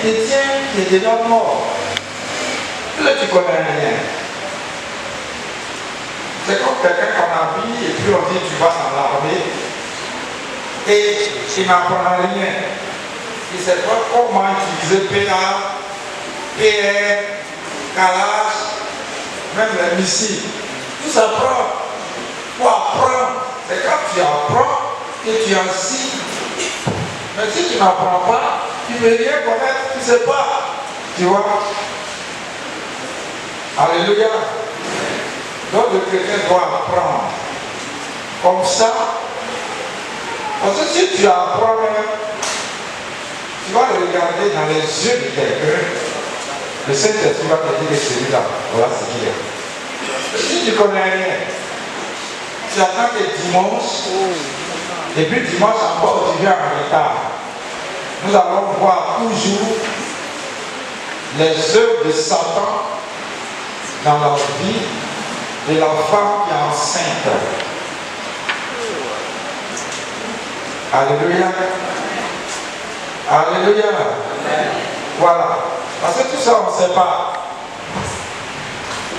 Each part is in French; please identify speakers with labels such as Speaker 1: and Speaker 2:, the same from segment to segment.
Speaker 1: chrétien qui est déjà mort. Là, tu connais rien. C'est comme quelqu'un qu'on a vu et puis on dit tu vas dans l'armée et il n'apprend rien. Il ne sait pas comment utiliser PA, PR, Kalash, même les missiles. Tout ça prend. Pour apprendre, c'est quand tu apprends que tu enseignes. Mais si tu n'apprends pas, tu ne veux rien connaître, tu ne sais pas. Tu vois? Alléluia. Donc le chrétien doit apprendre. Comme ça, parce que si tu apprends, tu vas le regarder dans les yeux de quelqu'un. Le Saint-Esprit va te dire que celui-là, voilà ce qu'il est. Si tu ne connais rien, tu attends que dimanche, et puis dimanche encore tu viens en retard. Nous allons voir toujours les œuvres de Satan dans la vie de la femme qui est enceinte. Alléluia. Alléluia. Voilà. Parce que tout ça, on ne sait pas.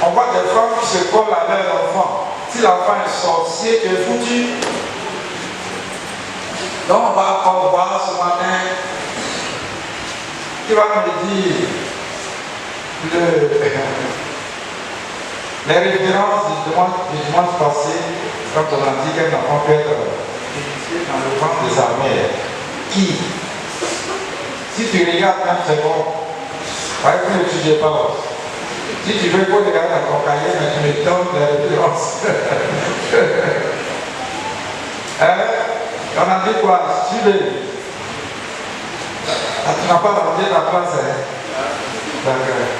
Speaker 1: On voit des femmes qui se collent à leur enfant. Si l'enfant est sorcier, tu es foutu. Donc on va encore voir ce matin. Qui va me dire les références du dimanche passé, quand on a dit qu'un enfant peut être initié dans le ventre de sa mère. Qui? Si tu regardes même, c'est bon. Par exemple, ne l'étudiez pas. Si tu veux qu'on regarde dans ton cahier, mais tu me donnes les références. Hein? On a dit quoi? Suivez. Ah, tu n'as pas rendu la classe, hein? D'accord.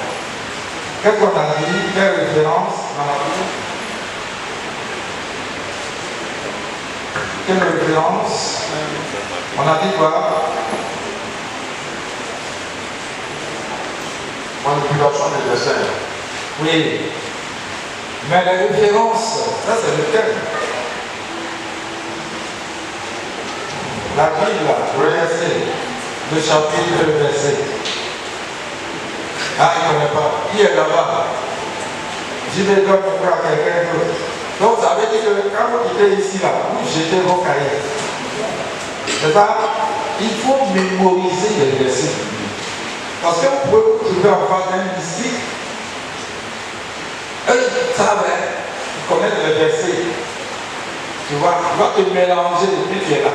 Speaker 1: Qu'est-ce qu'on a dit? Quelle référence dans la Bible? Quelle référence? On a dit quoi? Manipulation des dessins. Oui. Mais la référence, ça c'est le thème. La Bible, le verset, le chapitre, le verset. Ah, il ne connaît pas. Qui est là-bas? Je vais donner pour à quelqu'un d'autre. Donc, ça veut dire que quand vous quittez ici, là, vous jetez vos cahiers. C'est ça? Il faut mémoriser les versets. Parce que vous pouvez vous trouver en face d'un mystique. Eux, ils savent, ils connaissent les versets. Tu vois, tu vas te mélanger depuis que tu es là.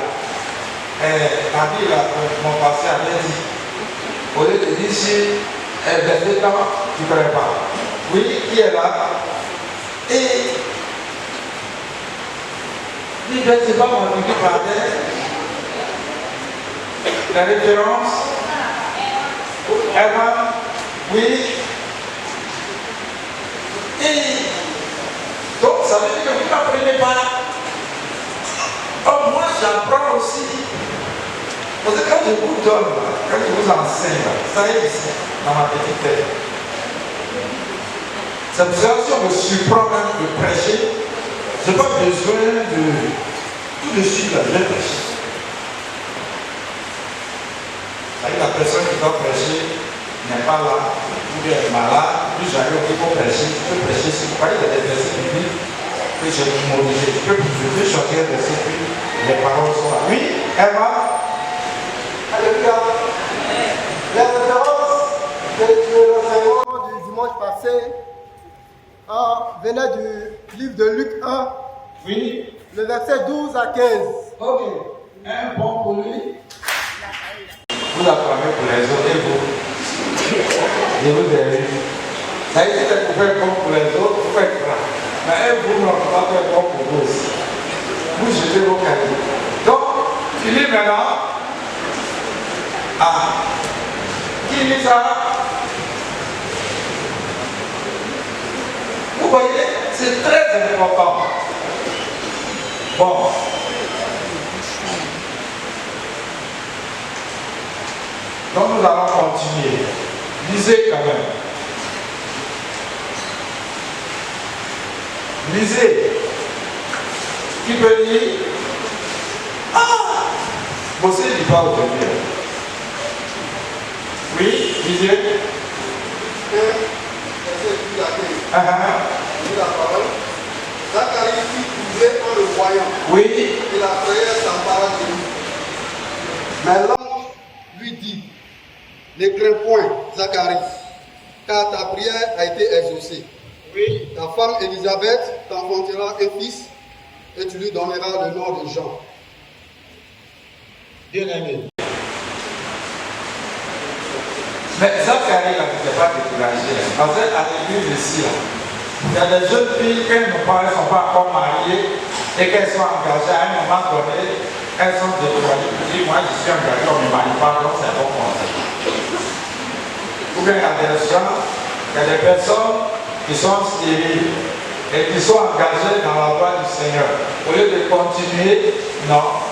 Speaker 1: La Bible, mon passé avait dit, au lieu de dire si verset temps, tu ne connais pas. Oui, qui est là? Et il ne veut pas m'indiquer par terre. La référence, Emma, oui. Et donc, ça veut dire que vous n'apprenez pas. Oh, moi, j'apprends aussi. Parce que quand je vous donne, quand je vous enseigne, ça est ici, dans ma petite tête. C'est pour ça que si on me surprend même de prêcher, je n'ai pas besoin de tout de suite, là, je vais prêcher. C'est-à-dire la personne qui doit prêcher n'est pas là, ou bien est malade, puis j'arrive au pour prêcher, tu peux prêcher, si vous voyez, il y a des versets bibliques que j'ai mémorisés, je peux choisir des versets, puis les paroles sont là. Oui, Emma? Alléluia. La référence de l'enseignement du dimanche passé venait du livre de Luc 1, oui. Le verset 12 à 15. Ok. Un bon pour lui. Vous apprenez pour les autres et vous. Je vous ai vu. Ça a été pour faire bon pour les autres, vous faites ça. Mais vous ne pouvez pas faire bon pour vous aussi. Vous jetez vos cadeaux. Donc, tu lis maintenant. Ah, qui lit ça? Vous voyez, c'est très important. Bon. Donc nous allons continuer. Lisez quand même. Lisez. Qui peut lire? Ah! Bossez du pas aujourd'hui. Oui? Lisez.
Speaker 2: La parole. Zacharie fut trouvé en le voyant.
Speaker 1: Oui.
Speaker 2: Et la prière s'empara de lui. Mais l'ange lui dit, ne crains point, Zacharie, car ta prière a été exaucée.
Speaker 1: Oui.
Speaker 2: Ta femme Élisabeth t'enfantera un fils et tu lui donneras le nom de Jean.
Speaker 1: Bien aimé. Mais Zacharie n'était pas découragé. Parce qu'à l'église ici, il y a des jeunes filles qui ne sont pas encore mariées et qu'elles sont engagées à un moment donné, elles sont découragées. Elles disent, moi je suis engagée, on ne me marie pas, donc c'est un bon conseil. Ou bien il y a des gens, il y a des personnes qui sont stériles et qui sont engagées dans la voie du Seigneur. Au lieu de continuer, non.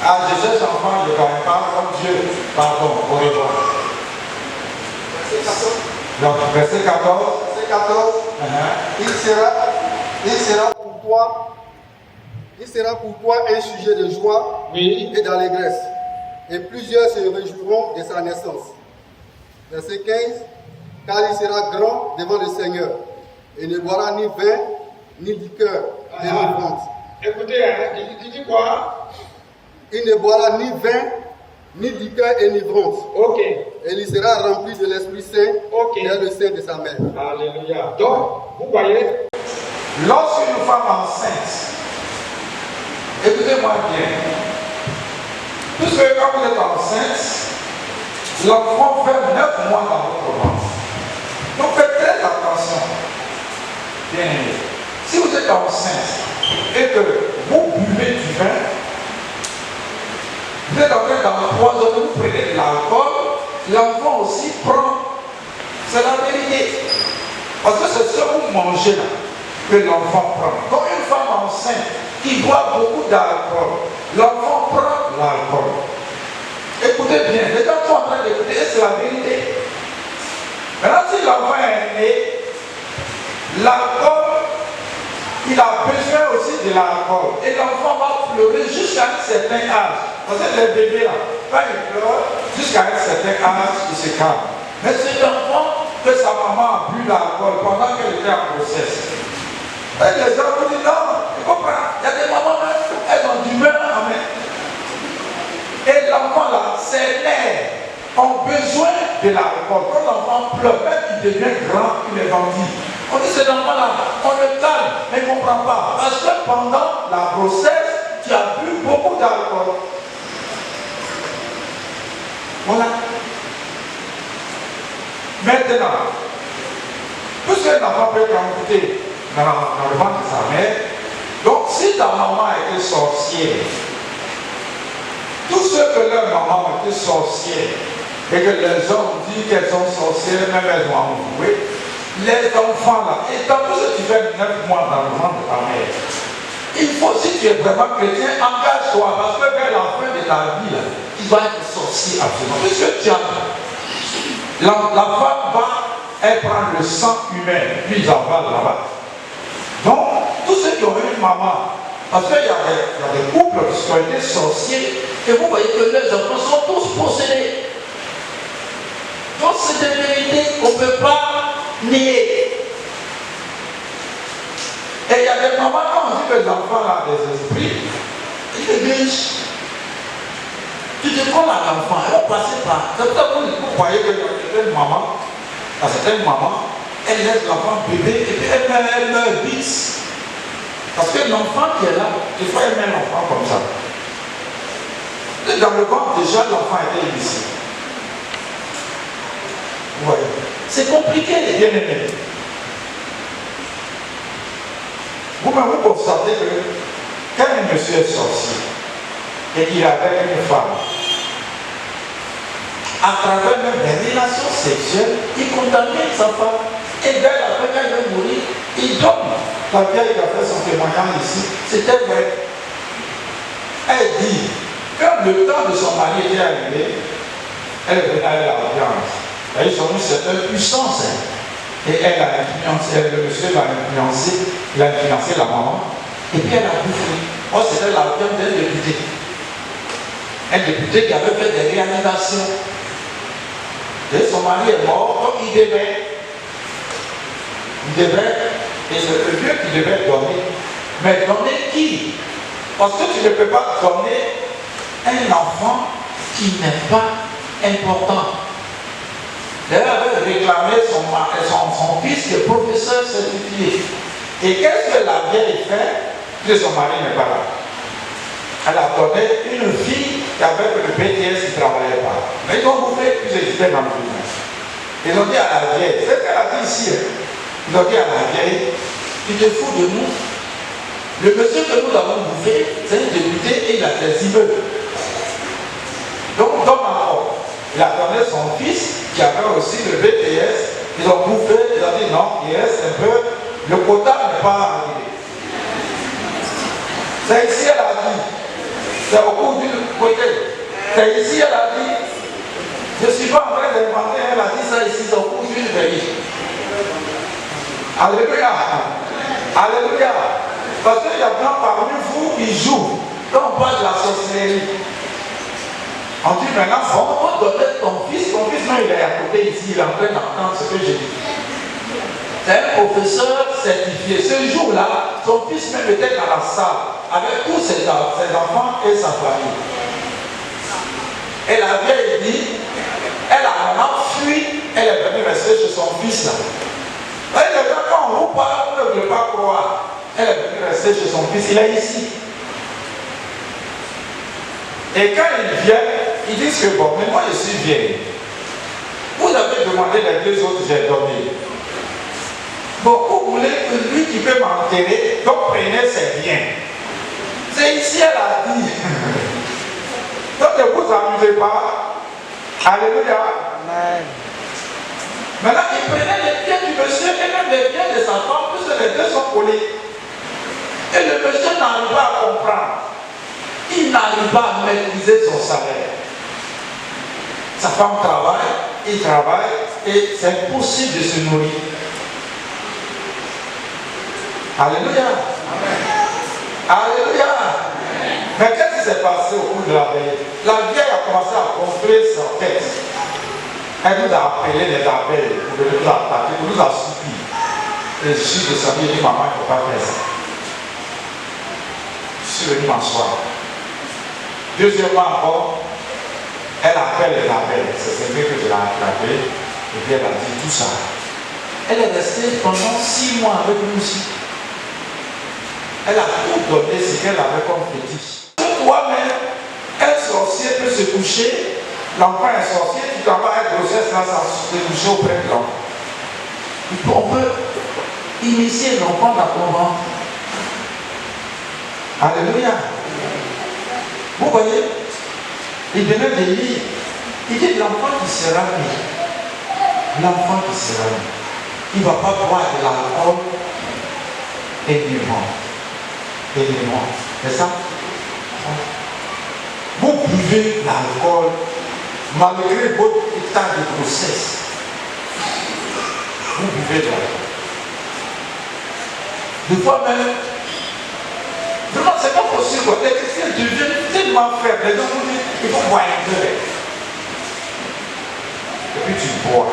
Speaker 1: Ah, je cherche enfant, je ne gagne pas, comme Dieu, pardon, au revoir. Donc, verset 14.
Speaker 2: Verset 14. Il sera pour toi un sujet de joie et d'allégresse. Et plusieurs se réjouiront de sa naissance. Verset 15. Car il sera grand devant le Seigneur. Et ne boira ni vin, ni liqueur délivrante.
Speaker 1: Écoutez, il dit quoi?
Speaker 2: Il ne boira ni vin, ni liqueur enivrante.
Speaker 1: Ok.
Speaker 2: Et il sera rempli de l'Esprit Saint dès le sein de sa mère.
Speaker 1: Alléluia. Donc, vous voyez, lorsqu'une femme enceinte, écoutez-moi bien, puisque quand vous êtes enceinte, l'enfant fait 9 mois dans votre ventre. Donc faites très attention. Bien aimé. Si vous êtes enceinte et que vous buvez du vin, vous êtes en train d'empoisonner, vous prenez de l'alcool, l'enfant aussi prend. C'est la vérité. Parce que c'est ce que vous mangez là que l'enfant prend. Quand une femme enceinte qui boit beaucoup d'alcool, l'enfant prend l'alcool. Écoutez bien, les gens sont en train d'écouter et c'est la vérité. Maintenant, si l'enfant est né, l'alcool, il a besoin aussi de l'alcool. Et l'enfant va pleurer jusqu'à un certain âge. Parce que les bébés là, quand ils pleurent, jusqu'à un certain âge, ils se calment. Mais c'est l'enfant que sa maman a bu l'alcool pendant qu'elle était en grossesse. Et les gens vous disent non, tu comprends, il y a des mamans, elles ont du mal en main. Et l'enfant là, ses nerfs ont besoin de l'alcool. Quand l'enfant pleure, même il devient grand, il est vendu. On dit cet enfant là, on le calme, mais il ne comprend pas. Parce que pendant la grossesse, tu as bu beaucoup d'alcool. Voilà. Maintenant, puisque l'enfant peut t'envoûter dans le ventre de sa mère, donc si ta maman était sorcière, tous ceux que leur maman était sorcière, et que les hommes disent qu'elles sont sorcières, même elles ont envoûté, les enfants là, et tant que tu fais 9 mois dans le ventre de ta mère, il faut, si tu es vraiment chrétien, engage-toi, parce que vers la fin de ta vie, là, tu vas être sorcier absolument. Puisque tu as la femme va, elle prend le sang humain, puis ils en valent là-bas. Donc, tous ceux qui ont une maman, parce qu'il y a des couples qui ont été sorciers, et vous voyez que les enfants sont tous possédés. Donc, c'est des vérités qu'on ne peut pas nier. Et il y a des mamans, quand on dit que les enfants ont des esprits, ils les riches. Tu te prends à l'enfant, elle va passer par. C'est pour ça que vous croyez que certaines mamans, elle laisse l'enfant bébé et puis elle meurt vite. Parce que l'enfant qui est là, il faut aimer l'enfant comme ça. Et dans le ventre, déjà, l'enfant était ici. Vous voyez, c'est compliqué, les bien-aimés. Vous-même, vous constatez que quand un monsieur est sorcier et qu'il est avec une femme, à travers même les relations sexuelles, il contamine sa femme. Et dès la fin, quand il va mourir, il donne. La vieille qui a fait son témoignage ici, c'était vrai. Elle dit, quand le temps de son mari était arrivé, elle venait à l'audience. Ils ont une certaine puissance. Et elle a influencé, le monsieur l'a influencé, il a influencé la maman, et puis elle a bouffé. Oh, c'était l'audience d'un député. Un député qui avait fait des réanimations. Et son mari est mort, donc il devait, et c'est le Dieu qui devait donner. Mais donner qui? Parce que tu ne peux pas donner un enfant qui n'est pas important. D'ailleurs, elle avait réclamé son fils qui est professeur certifié. Et qu'est-ce que la vieille fait? Que son mari n'est pas là. Elle a donné une fille qui avait le BTS qui ne travaillait pas. Mais ils ont bouffé, puis ils étaient dans le business. Ils ont dit à la vieille, c'est ce qu'elle a dit ici. Ils ont dit à la vieille, tu te fous de nous. Le monsieur que nous avons bouffé, c'est un député et il a des immeubles. Donc, dans ma porte, il a donné son fils qui avait aussi le BTS. Ils ont bouffé, ils ont dit non, il reste un peu, le quota n'est pas arrivé. C'est ici, elle a dit. C'est au bout du côté. C'est ici, elle a dit. Je ne suis pas en train d'inventer, elle a dit ça ici, c'est au bout d'une veille. Alléluia. Alléluia. Parce qu'il y a plein parmi vous qui jouent. Quand on parle de la sorcellerie, on dit maintenant, on va donner ton fils même il est à côté ici, il est en train d'entendre ce que j'ai dit. C'est un professeur certifié. Ce jour-là, son fils même était dans la salle avec tous ses enfants et sa famille. Et la vieille dit, elle a maintenant fui, elle est venue rester chez son fils là. Et les gens, quand on vous parle, vous ne voulez pas croire. Elle est venue rester chez son fils, il est ici. Et quand il vient, ils disent que bon, mais moi je suis vieille. Vous avez demandé les deux autres, j'ai donné. Bon, vous voulez que lui qui peut m'enterrer, donc prenez ses biens. C'est ici, elle a dit. Donc ne vous amusez pas. Alléluia. Amen. Maintenant, il prenait les biens du monsieur et même les biens de sa femme, puisque les deux sont collés. Et le monsieur n'arrive pas à comprendre. Il n'arrive pas à maîtriser son salaire. Sa femme travaille, il travaille, et c'est impossible de se nourrir. Alléluia. Alléluia. Mais qu'est-ce qui s'est passé au cours de la veille? La vieille a commencé à gonfler sa tête. Elle nous a appelé les abeilles pour nous attaquer, pour nous a supplié. Et je suis descendu et dit, maman, il ne faut pas faire ça. Je suis venu m'asseoir. Deuxièmement encore, elle appelle les abeilles. C'est vrai que je l'ai attrapé. Et puis elle a dit tout ça. Elle est restée pendant 6 mois avec nous aussi. Elle a tout donné ce qu'elle avait comme fétiche. Toi-même, un sorcier peut se coucher, l'enfant est sorcier, tu travailles avec grossesse là, ça se coucher auprès de l'enfant. On peut initier l'enfant dans ton ventre. Alléluia. Vous voyez, il venait de lire, il dit l'enfant qui sera né, l'enfant qui sera né, il ne va pas boire de l'alcool énormément. C'est ça? Vous buvez l'alcool malgré votre état de grossesse. Vous buvez de l'alcool. Des fois même, vraiment c'est pas possible. Les chrétiens deviennent tellement faibles. Les gens vous disent, il faut boire un verre. Et puis tu bois.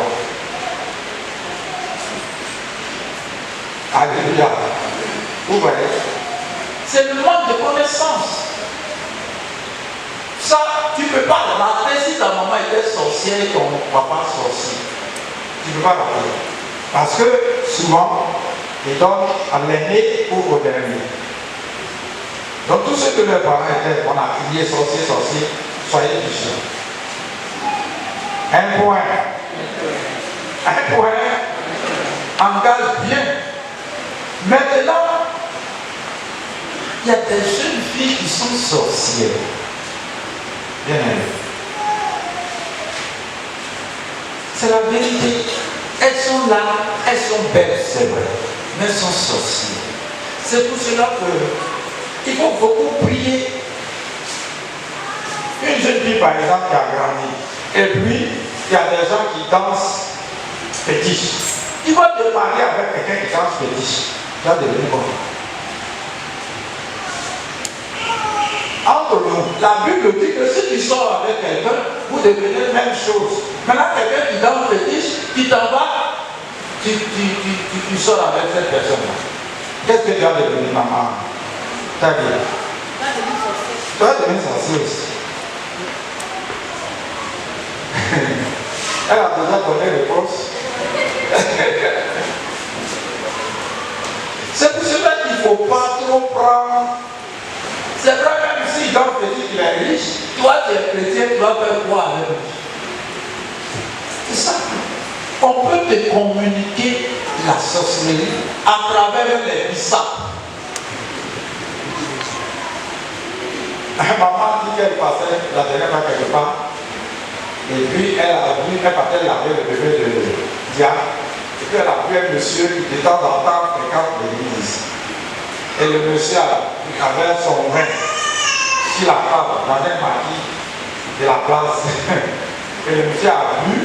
Speaker 1: Alléluia. Vous voyez? C'est le manque de connaissance. Ça, tu ne peux pas rater si ta maman était sorcière et ton papa sorcier. Tu ne peux pas rater. Parce que souvent, ils donnent à l'aîné ou au dernier. Donc tous ceux que leurs parents étaient, on a crié sorcier, soyez vigilants. Un point engage bien. Maintenant, il y a des jeunes filles qui sont sorcières. Bien aimées. C'est la vérité. Elles sont là, elles sont belles, c'est vrai, mais elles sont sorcières. C'est pour cela qu'il faut beaucoup prier. Une jeune fille, par exemple, qui a grandi, et puis il y a des gens qui dansent fétiche. Il va te marier avec quelqu'un qui danse fétiche. Tu vas devenir bon. entre nous, la Bible dit que si tu sors avec quelqu'un, vous devenez la même chose. Maintenant, quelqu'un qui donne fétiche, qui t'en va, tu sors avec cette personne-là. Qu'est-ce que tu as devenu, maman? T'as dit? Tu as devenu sorcier aussi. Elle a déjà donné réponse. C'est pour cela qu'il ne faut pas trop prendre. C'est vrai, même si dans le petit qu'il est riche, toi tu es chrétien, tu vas faire quoi avec lui? C'est ça. On peut te communiquer la sorcellerie à travers les bissapes. Maman dit qu'elle passait la dernière fois quelque part. Et puis elle a vu, elle partait laver le bébé de Diane. Et puis elle a vu un monsieur qui de temps en temps fréquente l'église. Et le monsieur avait son vin sur la table, dans un maquis de la place. Et le monsieur a bu,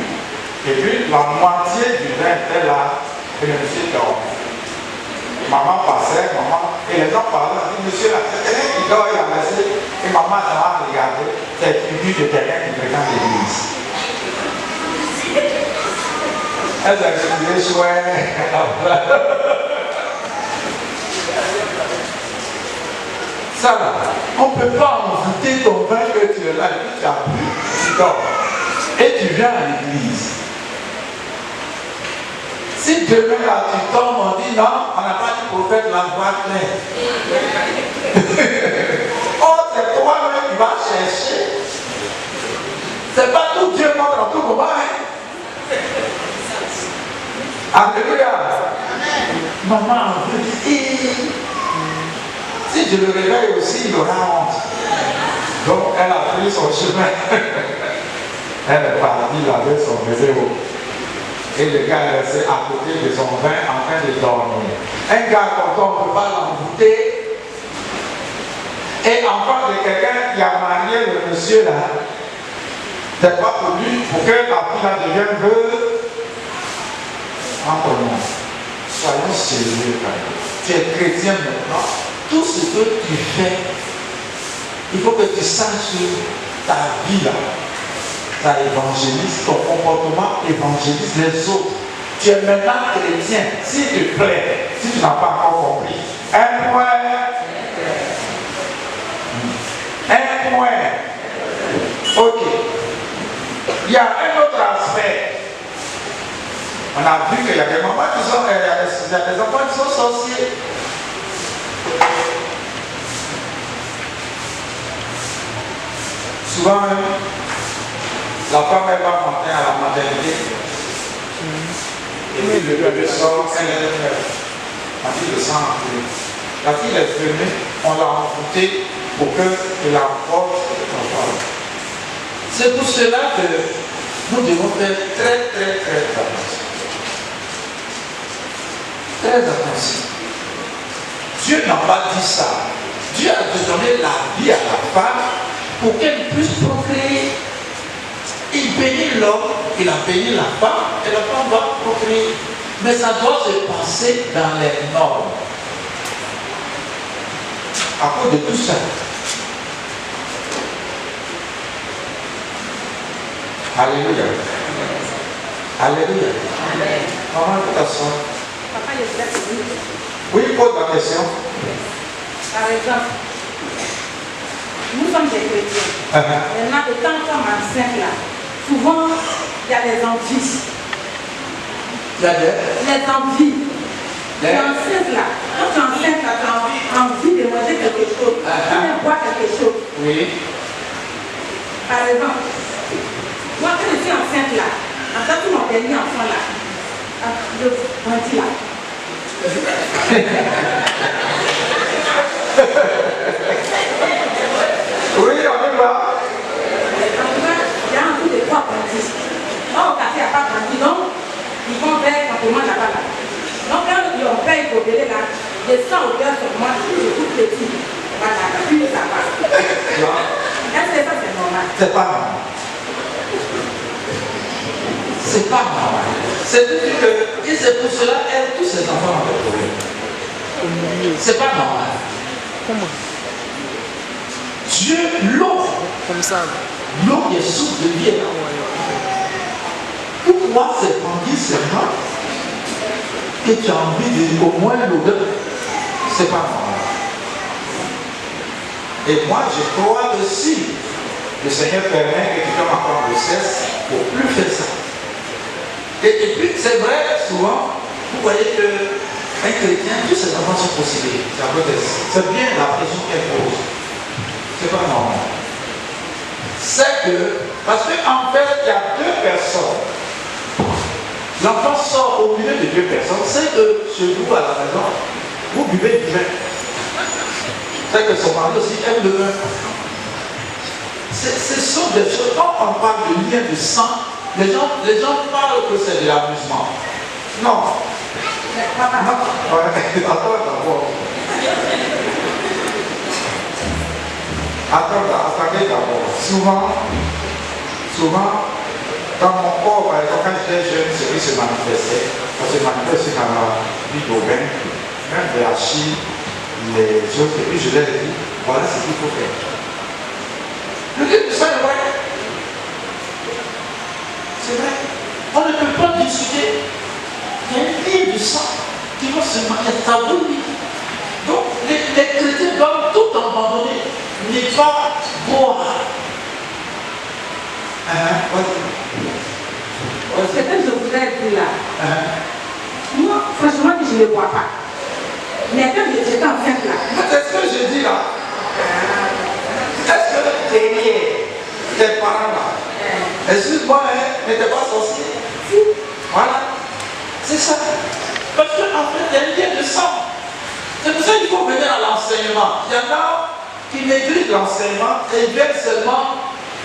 Speaker 1: et puis la moitié du vin était là, et le monsieur dormait. Maman passait, et les gens parlaient, on dit, monsieur là, c'est quelqu'un qui dort, il a laissé, et maman a regardé, c'est une figure de quelqu'un qui fréquente l'église. Elle s'est excusée, chouette. Ça là, on ne peut pas envoûter ton vin que tu es là, et puis tu as bu, tu dors. Et tu viens à l'église. Si demain là tu tombes, on dit non, on n'a pas dit prophète la voix claire. Oh, c'est toi-même qui vas chercher. C'est pas tout Dieu montre en tout moment. Hein? Alléluia. Maman, si je le réveille aussi, il aura honte. Donc elle a pris son chemin. Elle est partie laver son bébé. Et le gars est resté à côté de son vin en train de dormir. Un gars comme ça, on ne peut pas l'envoûter. Et enfant de quelqu'un qui a marié le monsieur là, c'est pas pour lui, pour que la fille là devienne veuve. Entre nous, soyons sérieux quand même. Tu es chrétien maintenant. Tout ce que tu fais, il faut que tu saches ta vie là. Ça évangélise, ton comportement évangélise les autres. Tu es maintenant chrétien, s'il te plaît, si tu n'as pas encore compris. Un point. Un point. Ok. Il y a un autre aspect. On a vu qu'il y a des mamans qui sont, il y a des enfants qui sont sorciers. Souvent, la femme elle va monter à la maternité. Et puis le bébé sort, elle est la fille de sang. La fille est venue, on l'a envoûtée pour qu'elle emporte l'enfant. C'est pour cela que nous devons faire très attention. Très attention. Dieu n'a pas dit ça. Dieu a donné la vie à la femme pour qu'elle puisse procréer. Il bénit l'homme, il a béni la femme, et la femme va procréer. Mais ça doit se passer dans les normes. À cause de tout ça. Alléluia. Alléluia. Maman, tu t'assois.
Speaker 3: Papa, je voudrais te dire.
Speaker 1: Oui, pose la question.
Speaker 3: Par exemple, nous sommes des chrétiens. Maintenant, étant comme enceinte là, souvent, il y a des envies.
Speaker 1: Il y a des
Speaker 3: Les envies. Les enceintes là, quand tu es enceinte là, tu as envie de manger quelque chose, de boire quelque chose.
Speaker 1: Oui.
Speaker 3: Par exemple, moi quand je suis enceinte là, en tant que mon dernier enfant là, je grandis là.
Speaker 1: Oui, on y va.
Speaker 3: En tout cas, il y a envie de boire grandir. Or, au café, il n'y a pas grandi, donc ils vont vers quand on mange là-bas là. Donc quand on paye pour délai là, je sens au cœur sur moi, je suis tout petit. Voilà, puis ça va. Est-ce que ça c'est normal?
Speaker 1: C'est pas normal. C'est pas normal. C'est-à-dire que, et c'est pour cela que tous ces enfants ont des problèmes. C'est pas normal.
Speaker 4: Comment?
Speaker 1: Dieu, l'eau.
Speaker 4: Comme ça.
Speaker 1: L'eau qui est source de vie. Pourquoi c'est grandi seulement que tu as envie de au moins l'odeur? C'est pas normal. Et moi, je crois que si le Seigneur permet que tu tombes encore de cesse, il ne faut plus faire ça. Et puis, c'est vrai, souvent, vous voyez qu'un chrétien, tous ses enfants sont possédés. C'est bien la pression qu'elle pose. C'est pas normal. C'est que, parce qu'en fait, il y a deux personnes. L'enfant sort au milieu de deux personnes. C'est que chez vous, à la maison, vous buvez du vin. C'est que son mari aussi aime le vin. Ce sont des choses, quand on parle de lien de sang, les gens parlent que c'est de l'amusement. Non. Attendez d'abord. Souvent, dans mon corps, par exemple, quand j'étais jeune, ce qui se manifestait, ça se manifestait dans la vie d'Aubin, même de la Chine, les choses, et puis je leur ai dit, voilà ce qu'il faut faire. Le livre de sang est vrai. C'est vrai. On ne peut pas discuter. Il y a une ligne du sang qui va se marier à ta vie. Donc, les chrétiens doivent tout abandonner. Ne pas boire.
Speaker 3: Ce que je voudrais dire là, moi, franchement, je ne bois pas. Mais quand j'étais enceinte là.
Speaker 1: Est-ce que je dis là? Est-ce que tes parents là, excuse-moi, n'étaient pas sorciers? Voilà. C'est ça. Parce qu'en fait, il y a une lien de sang. C'est pour ça qu'il faut venir à l'enseignement. Il y en a qui négligent l'enseignement et ils viennent seulement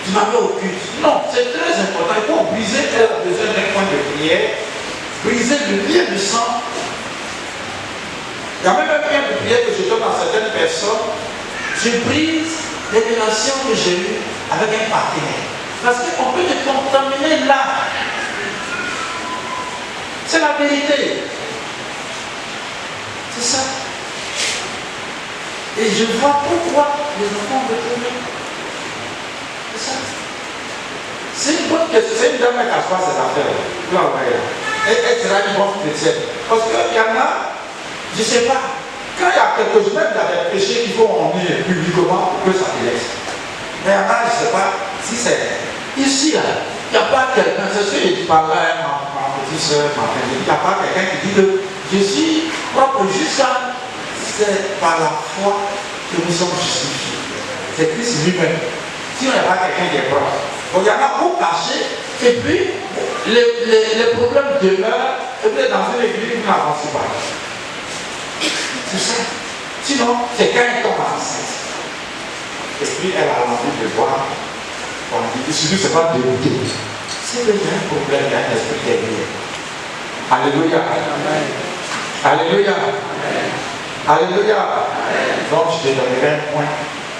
Speaker 1: du matin au culte. Non, c'est très important. Il faut briser, elle a besoin d'un point de prière, briser le lien de sang. Il y a même un point de prière que je donne à certaines personnes. Je brise les relations que j'ai eues avec un partenaire. Parce qu'on peut te contaminer là. C'est la vérité. C'est ça. Et je vois pourquoi les enfants me tournent. C'est ça. C'est une bonne question. C'est une dame qui a fait ces affaires. Elle sera une bonne chrétienne. Parce qu'il y en a, je ne sais pas, quand il y a quelque chose, même dans les péchés qu'il faut en dire publiquement pour que ça te laisse. Mais il y en a, je ne sais pas, si c'est ici, là, il n'y a pas quelqu'un, c'est ce que je dis par là, ma petite soeur, ma famille, il n'y a pas quelqu'un qui dit que je suis propre jusqu'à, c'est par la foi que nous sommes justifiés. C'est Christ lui-même. Si on n'a pas quelqu'un qui est propre. Donc il y en a pour cacher, et puis les problèmes demeurent, et puis dans une église, vous n'avancez pas. C'est ça. Sinon, c'est quand elle tombe enceinte. Et puis elle a envie de voir. On dit, surtout, c'est pas dégoûté. C'est qu'il y a un problème, il y a un esprit derrière. Alléluia. Amen. Alléluia. Amen. Alléluia. Amen. Donc, je te donnerai un point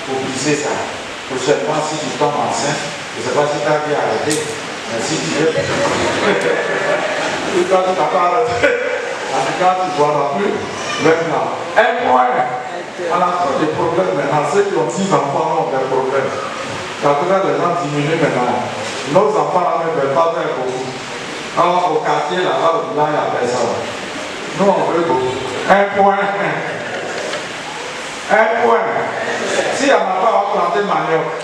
Speaker 1: pour briser ça. Prochainement, si tu tombes enceinte, je ne sais pas si tu as bien arrêté, mais si tu veux. Quand tu n'as pas arrêté, en tout cas, tu ne boiras plus. Maintenant, un point. On a trop de problèmes maintenant. Ceux qui ont 10 enfants ont des problèmes. En tout cas, les gens diminuent maintenant. Nos enfants ne veulent pas faire beaucoup. Alors, au quartier, là-bas, il n'y a personne. Nous, on veut beaucoup. Un point. Un point. Si on n'a pas planté manioc,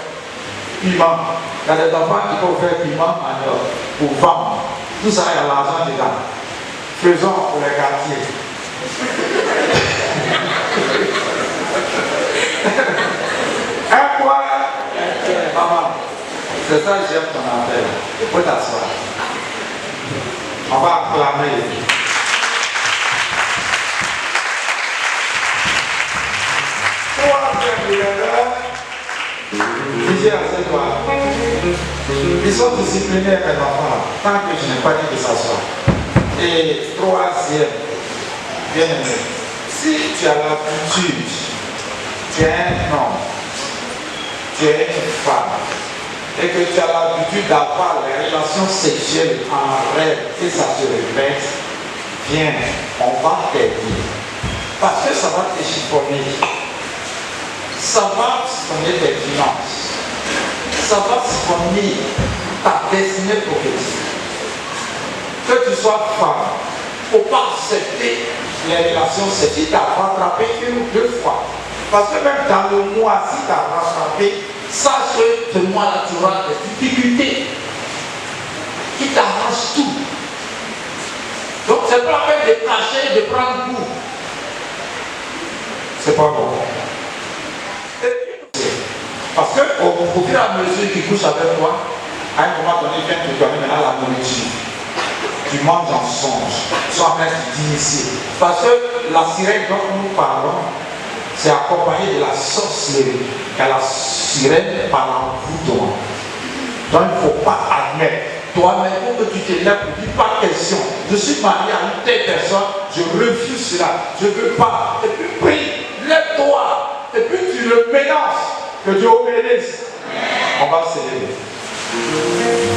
Speaker 1: piment, il y a des enfants qui peuvent faire piment, manioc, pour vendre. Tout ça, il y a l'argent dedans. Faisons pour les quartiers. Un point. Maman, c'est ça que j'aime ton appel. Tu peux t'asseoir. On va acclamer. Disais à toi, ils sont disciplinés avec les enfants, tant que je n'ai pas dit de s'asseoir. Et troisième, bien aimé, si tu as l'habitude, tu es un homme, tu es une femme, et que tu as l'habitude d'avoir les relations sexuelles en rêve et ça se répète, viens, on va t'aider. Parce que ça va te chiffonner. ça va soigner tes finances. Ça va soigner ta destinée prophétique. Que tu sois femme, il ne faut pas accepter les relations sexuelles. Si tu as rattrapé une ou deux fois, parce que même dans le mois, si tu as rattrapé, sache que ce mois-là, tu auras des difficultés qui t'arrachent tout. Donc, c'est pas la peine de cacher, de prendre goût. C'est pas bon. Parce que au fur et à mesure qu'il couche avec toi, à un moment donné, il vient te donner maintenant la nourriture. Tu manges en songe. Soit-même tu t'inities. Parce que la sirène dont nous parlons, c'est accompagné de la sorcellerie. Car la sirène parle en bouton. Donc il ne faut pas admettre. Toi-même, pour que tu te lèves pour dire pas question. Je suis marié à une telle personne, je refuse cela. Je ne veux pas. Et puis prie, lève-toi. Et puis tu le mélanges. Que Dieu bénisse. On va se lever.